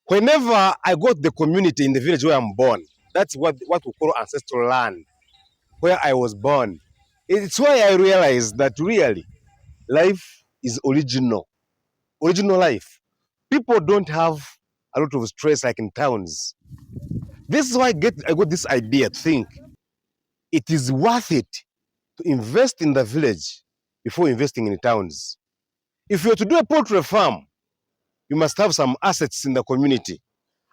Whenever I go to the community in the village where I'm born, that's what we call ancestral land, where I was born. It's why I realized that really life is original life. People don't have a lot of stress like in towns. This is why I got this idea to think it is worth it to invest in the village before investing in towns. If you're to do a poultry farm, you must have some assets in the community.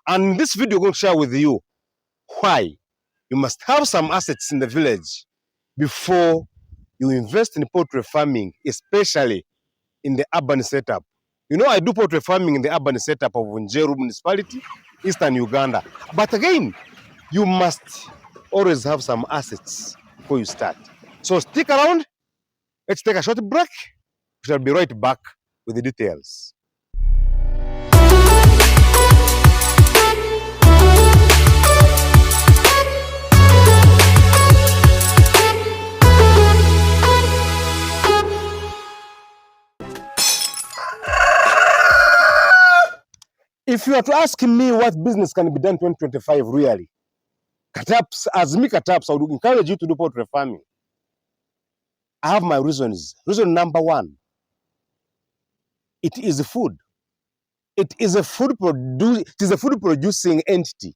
And in this video, I'm going to share with you why you must have some assets in the village before you invest in poultry farming, especially in the urban setup. You know, I do poultry farming in the urban setup of Njeru municipality, Eastern Uganda. But again, you must always have some assets before you start. So stick around. Let's take a short break. We shall be right back with the details. If you are to ask me what business can be done in 2025 really, Kataps, as me Kataps, I would encourage you to do poultry farming. I have my reasons. Reason number one, it is food. It is a food producing entity.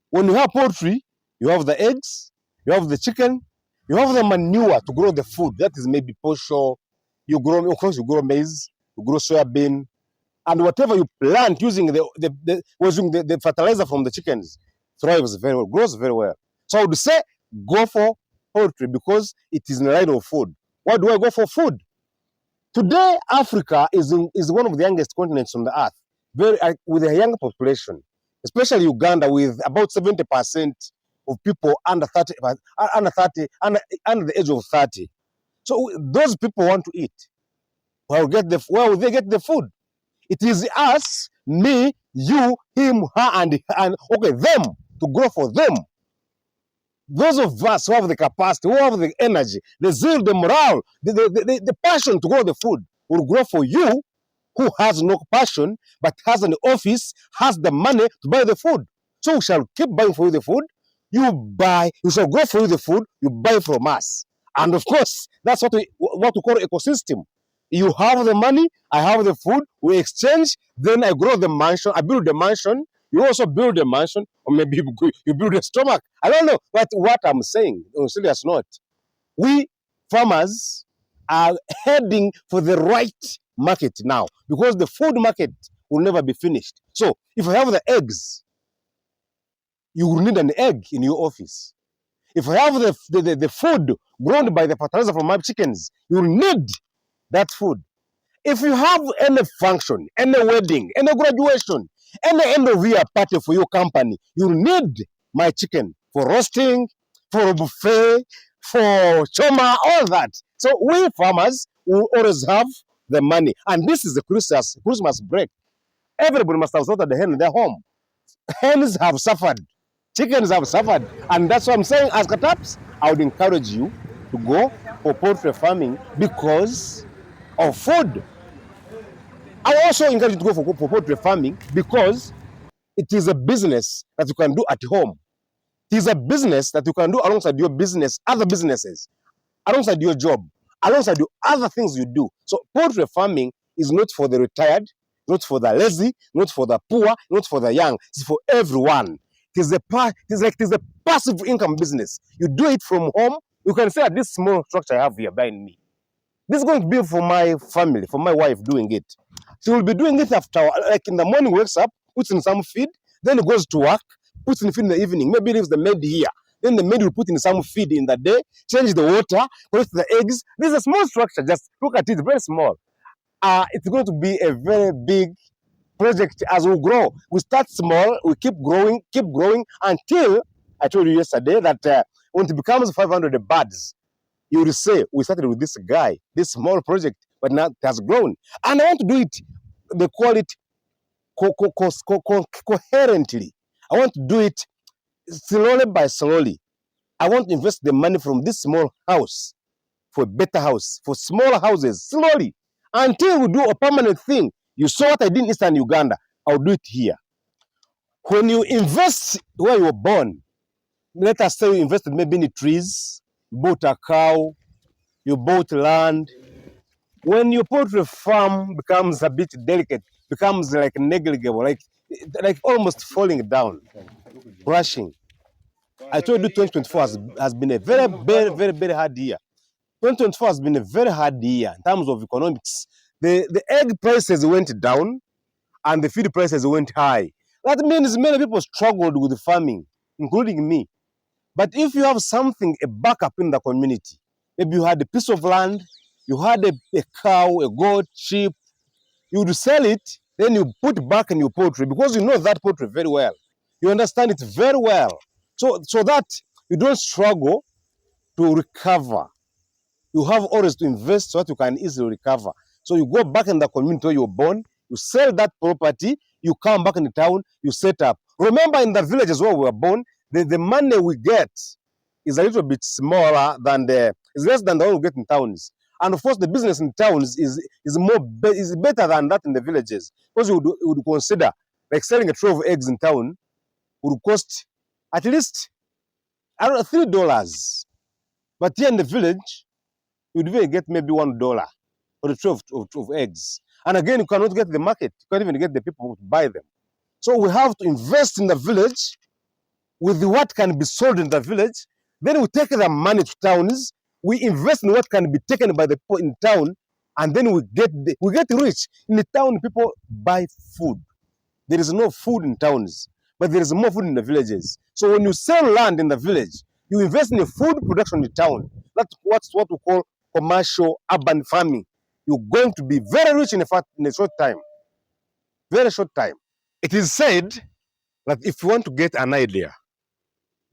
When you have poultry, you have the eggs, you have the chicken, you have the manure to grow the food. That is maybe posho. Of course, you grow maize, you grow soybean, and whatever you plant using the fertilizer from the chickens thrives very well, grows very well. So I would say go for poultry because it is in the line of food. Why do I go for food? Today, Africa is one of the youngest continents on the earth, with a young population, especially Uganda, with about 70% of people under the age of 30. So those people want to eat. Where will they get the food? It is us, me, you, him, her, and okay, them, to grow for them. Those of us who have the capacity, who have the energy, the zeal, the morale, the passion to grow the food will grow for you who has no passion but has an office, has the money to buy the food. So we shall keep buying for you the food. We shall grow for you the food, you buy from us. And of course, that's what we call ecosystem. You have the money, I have the food, we exchange, then I grow the mansion, I build the mansion, you also build a mansion, or maybe you build a stomach. I don't know, but what I'm saying, on a serious note, we farmers are heading for the right market now because the food market will never be finished. So if I have the eggs, you will need an egg in your office. If I have the food grown by the fertilizer from my chickens, you will need that food. If you have any function, any wedding, any graduation, any end of year party for your company, you need my chicken for roasting, for a buffet, for choma, all that. So we farmers will always have the money. And this is the Christmas break. Everybody must have slaughtered the hen in their home. Hens have suffered. Chickens have suffered. And that's what I'm saying. As Kataps, I would encourage you to go for poultry farming because of food. I also encourage you to go for poultry farming because it is a business that you can do at home. It is a business that you can do alongside your business, other businesses, alongside your job, alongside your other things you do. So poultry farming is not for the retired, not for the lazy, not for the poor, not for the young. It's for everyone. It is a passive income business. You do it from home. You can say at this small structure I have here behind me. This is going to be for my family, for my wife doing it. She will be doing it after, like in the morning, wakes up, puts in some feed, then goes to work, puts in feed in the evening, maybe leaves the maid here. Then the maid will put in some feed in the day, change the water, collect the eggs. This is a small structure, just look at it, very small. It's going to be a very big project as we grow. We start small, we keep growing until, I told you yesterday that when it becomes 500 birds, you will say, we started with this guy, this small project, but now it has grown. And I want to do it, they call it coherently. I want to do it slowly by slowly. I want to invest the money from this small house for a better house, for smaller houses, slowly, until we do a permanent thing. You saw what I did in Eastern Uganda. I'll do it here. When you invest where you were born, let us say you invested maybe in trees, you bought a cow, you bought land. When your poultry farm becomes a bit delicate, becomes like negligible, like almost falling down, crashing. I told you 2024 has been a very hard year. 2024 has been a very hard year in terms of economics. The egg prices went down and the feed prices went high. That means many people struggled with farming, including me. But if you have something, a backup in the community, maybe you had a piece of land, you had a cow, a goat, sheep, you would sell it, then you put back in your poultry because you know that poultry very well. You understand it very well. So that you don't struggle to recover. You have always to invest so that you can easily recover. So you go back in the community where you're born, you sell that property, you come back in the town, you set up. Remember in the villages where we were born, the money we get is a little bit smaller than is less than the one we get in towns. And of course, the business in towns is better than that in the villages. Because you would consider like selling a tray of eggs in town would cost at least, I don't know, $3. But here in the village, you'd even get maybe $1 for the tray of eggs. And again, you cannot get the market. You can't even get the people to buy them. So we have to invest in the village with what can be sold in the village. Then we take the money to towns. We invest in what can be taken by the people in town, and then we get rich. In the town, people buy food. There is no food in towns, but there is more food in the villages. So when you sell land in the village, you invest in a food production in the town. That's what we call commercial urban farming. You're going to be very rich in a short time. Very short time. It is said that if you want to get an idea,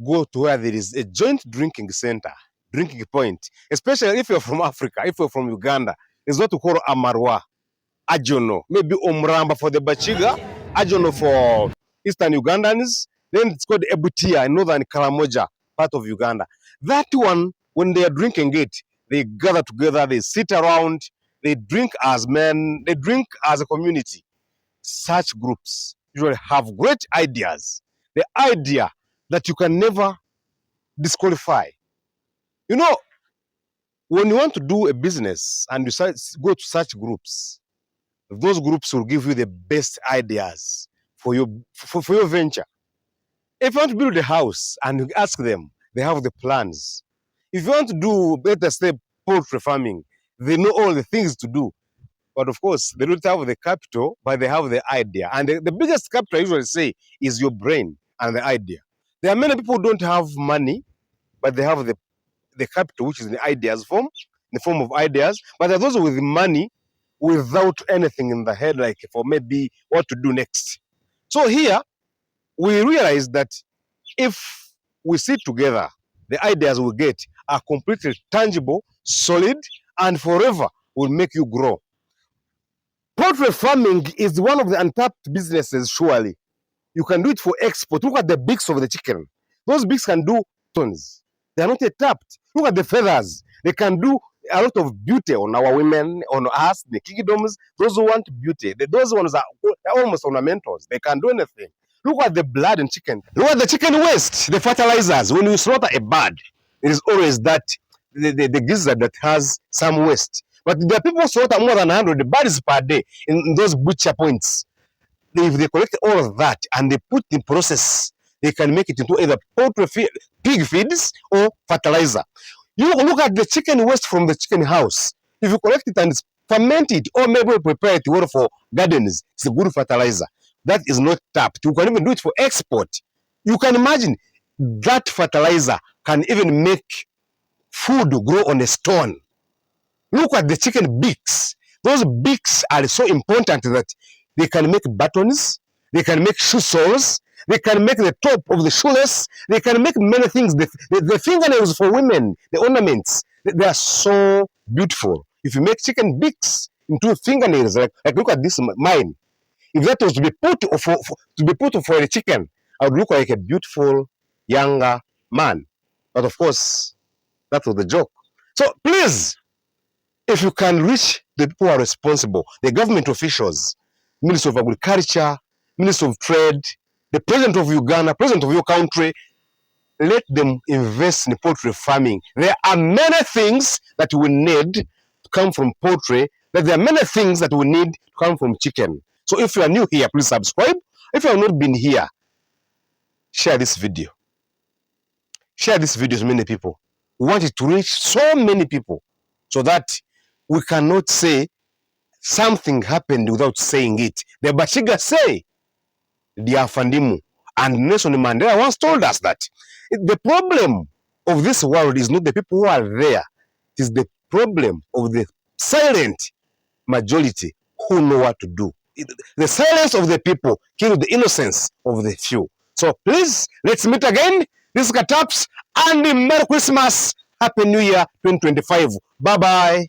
go to where there is a joint drinking center, drinking point, especially if you're from Africa, if you're from Uganda, is what we call Amarwa, Ajono, maybe Omramba for the Bachiga, Ajono for Eastern Ugandans, then it's called Ebutia in Northern Karamoja, part of Uganda. That one, when they are drinking it, they gather together, they sit around, they drink as men, they drink as a community. Such groups usually have great ideas. The idea that you can never disqualify. You know, when you want to do a business and you go to such groups, those groups will give you the best ideas for your venture. If you want to build a house and you ask them, they have the plans. If you want to do better step poultry farming, they know all the things to do. But of course, they don't have the capital, but they have the idea. And the biggest capital I usually say is your brain and the idea. There are many people who don't have money, but they have the capital, which is the ideas form, in the form of ideas. But there are those with money without anything in the head, like for maybe what to do next. So here, we realize that if we sit together, the ideas we get are completely tangible, solid, and forever will make you grow. Poultry farming is one of the untapped businesses, surely. You can do it for export. Look at the beaks of the chicken. Those beaks can do tons. They are not yet tapped. Look at the feathers. They can do a lot of beauty on our women, on us, the kingdoms. Those who want beauty, those ones are almost ornamentals. They can do anything. Look at the blood in chicken. Look at the chicken waste, the fertilizers. When you slaughter a bird, it is always that the gizzard that has some waste. But there are people slaughter more than 100 birds per day in those butcher points. If they collect all of that and they put in process, they can make it into either poultry pig feeds or fertilizer. You look at the chicken waste from the chicken house. If you collect it and ferment it, or maybe prepare it well for gardens, it's a good fertilizer. That is not tapped. You can even do it for export. You can imagine that fertilizer can even make food grow on a stone. Look at the chicken beaks. Those beaks are so important that they can make buttons, they can make shoe soles, they can make the top of the shoelace, they can make many things. The fingernails for women, the ornaments, they are so beautiful. If you make chicken beaks into fingernails, like look at this mine. If that was to be put for a chicken, I would look like a beautiful younger man. But of course, that was the joke. So please, if you can reach the people who are responsible, the government officials, Ministry of Agriculture, Ministry of Trade, the president of Uganda, president of your country, let them invest in poultry farming. There are many things that we need to come from poultry, but there are many things that we need to come from chicken. So if you are new here, please subscribe. If you have not been here, share this video. Share this video to many people. We want it to reach so many people so that we cannot say something happened without saying it. The Bachiga say, Diafandimu. And Nelson Mandela once told us that the problem of this world is not the people who are there. It is the problem of the silent majority who know what to do. The silence of the people kills the innocence of the few. So please, let's meet again. This is Kataps, and Merry Christmas. Happy New Year 2025. Bye-bye.